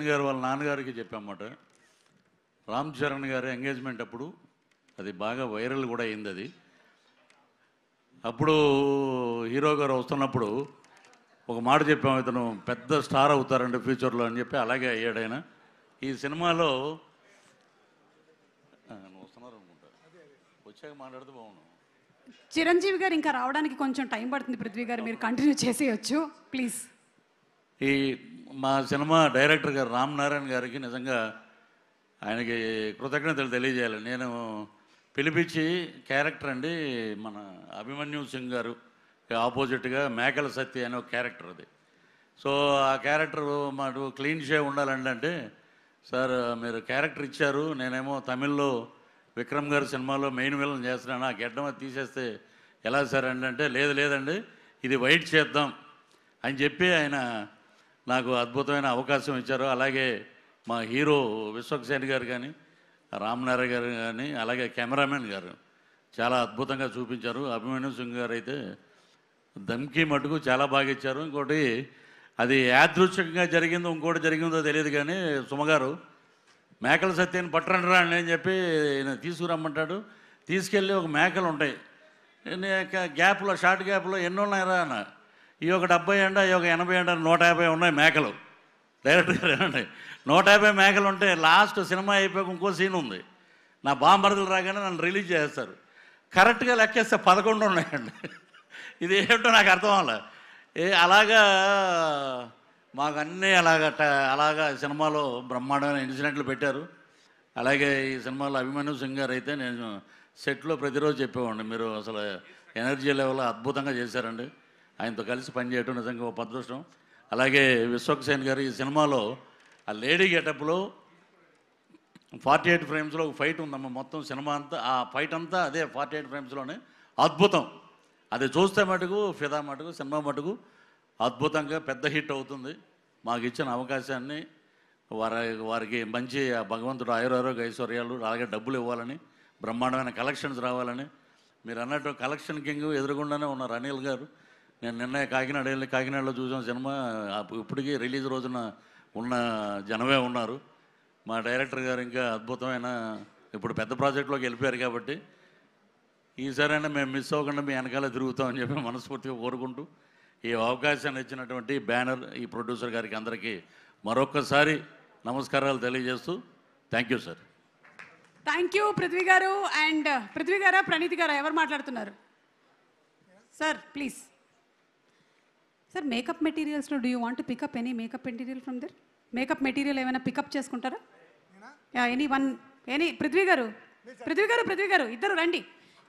గారు వాళ్ళ నాన్నగారికి చెప్పామన్నమాట. రామ్ చరణ్ గారి ఎంగేజ్మెంట్ అప్పుడు అది బాగా వైరల్ కూడా అయింది. అది అప్పుడు హీరో గారు వస్తున్నప్పుడు ఒక మాట చెప్పాము, ఇతను పెద్ద స్టార్ అవుతారండి ఫ్యూచర్లో అని చెప్పి. అలాగే అయ్యాడు ఆయన. ఈ సినిమాలో వస్తున్నారు అనుకుంటా, వచ్చాక మాట్లాడితే బాగున్నాను. చిరంజీవి గారు ఇంకా రావడానికి కొంచెం టైం పడుతుంది. పృథ్వీ గారు మీరు కంటిన్యూ చేసేయచ్చు ప్లీజ్. ఈ మా సినిమా డైరెక్టర్ గారు రామ్ నారాయణ గారికి నిజంగా ఆయనకి కృతజ్ఞతలు తెలియజేయాలి. నేను పిలిపించి క్యారెక్టర్ అండి మన అభిమన్యు సింగ్ గారు ఆపోజిట్గా మేకల సత్య అనే ఒక క్యారెక్టర్ అది. సో ఆ క్యారెక్టర్ మాకు క్లీన్ షేవ్ ఉండాలండి అంటే, సార్ మీరు క్యారెక్టర్ ఇచ్చారు, నేనేమో తమిళ్లో విక్రమ్ గారి సినిమాలో మెయిన్ విలన్ చేస్తున్నాను, ఆ గెడ్డం అది తీసేస్తే ఎలా సార్ అంటే, లేదండి ఇది వైట్ చేద్దాం అని చెప్పి ఆయన నాకు అద్భుతమైన అవకాశం ఇచ్చారు. అలాగే మా హీరో విశ్వక్సేన్ గారు కానీ, రామ్నారాయణ గారు కానీ, అలాగే కెమెరామెన్ గారు చాలా అద్భుతంగా చూపించారు. అభిమన్యు సింగ్ గారు అయితే దమ్కి మటుకు చాలా బాగా ఇచ్చారు. ఇంకోటి అది యాదృచ్ఛికంగా జరిగిందో ఇంకోటి జరిగిందో తెలియదు కానీ, సుమగారు మేకల సత్యాన్ని పట్టరండి అని అని చెప్పి తీసుకురమ్మంటాడు. తీసుకెళ్ళి ఒక మేకలు ఉంటాయి గ్యాప్లో, షార్ట్ గ్యాప్లో ఎన్ని ఉన్నాయరా అన్న, ఈ ఒక 70 అంట, ఈ ఒక 80 అంట, 150 ఉన్నాయి మేకలు. డైరెక్ట్ గారు ఏమండి 150 మేకలు ఉంటే లాస్ట్ సినిమా అయిపోయాక ఇంకో సీన్ ఉంది, నా బాంబరదలు రాగానే నన్ను రిలీజ్ చేస్తారు. కరెక్ట్గా లెక్కేస్తే 11 ఉన్నాయండి. ఇది ఏమిటో నాకు అర్థం అవ్వాలి. అలాగా మాకు అన్నీ అలాగా సినిమాలో బ్రహ్మాండమైన ఇన్సిడెంట్లు పెట్టారు. అలాగే ఈ సినిమాలో అభిమన్యు సింగ్ గారు అయితే నేను సెట్లో ప్రతిరోజు చెప్పేవాడిని, మీరు అసలు ఎనర్జీ లెవెల్ అద్భుతంగా చేశారండి. ఆయనతో కలిసి పనిచేయటం నిజంగా ఒక అదృష్టం. అలాగే విశ్వక్సేన్ గారు ఈ సినిమాలో ఆ లేడీ గెటప్లో 48 ఫ్రేమ్స్లో ఒక ఫైట్ ఉందమ్మా. మొత్తం సినిమా అంతా ఆ ఫైట్ అంతా అదే 48 ఫ్రేమ్స్లోనే అద్భుతం. అది చూస్తే మటుకు ఫిదా మటుకు సినిమా మటుకు అద్భుతంగా పెద్ద హిట్ అవుతుంది. మాకు ఇచ్చిన అవకాశాన్ని వారికి మంచి భగవంతుడు ఆయురారోగ్య ఐశ్వర్యాలు, అలాగే డబ్బులు ఇవ్వాలని, బ్రహ్మాండమైన కలెక్షన్స్ రావాలని. మీరు అన్నట్టు కలెక్షన్ కింగ్ ఎదురుగుండానే ఉన్నారు అనిల్ గారు. నేను నిన్న కాకినాడ వెళ్ళి కాకినాడలో చూసిన సినిమా ఇప్పటికీ రిలీజ్ రోజున ఉన్న జనమే ఉన్నారు. మా డైరెక్టర్ గారు ఇంకా అద్భుతమైన ఇప్పుడు పెద్ద ప్రాజెక్టులోకి వెళ్ళిపోయారు కాబట్టి ఈసారైనా మేము మిస్ అవ్వకుండా మీ వెనకాల తిరుగుతామని చెప్పి మనస్ఫూర్తిగా కోరుకుంటూ, ఈ అవకాశాన్ని ఇచ్చినటువంటి బ్యానర్, ఈ ప్రొడ్యూసర్ గారికి అందరికీ మరొక్కసారి నమస్కారాలు తెలియజేస్తూ thank you sir. Thank you Prithvi garu. And Prithvi గారా ప్రణీత్ గారా ఎవరు మాట్లాడుతున్నారు? Sir please. సార్ మేకప్ మెటీరియల్స్లో do you want to pick up any makeup material from there? Makeup material ఏమైనా పికప్ చేసుకుంటారా? ఎనీ పృథ్వీ గారు ఇద్దరు రండి.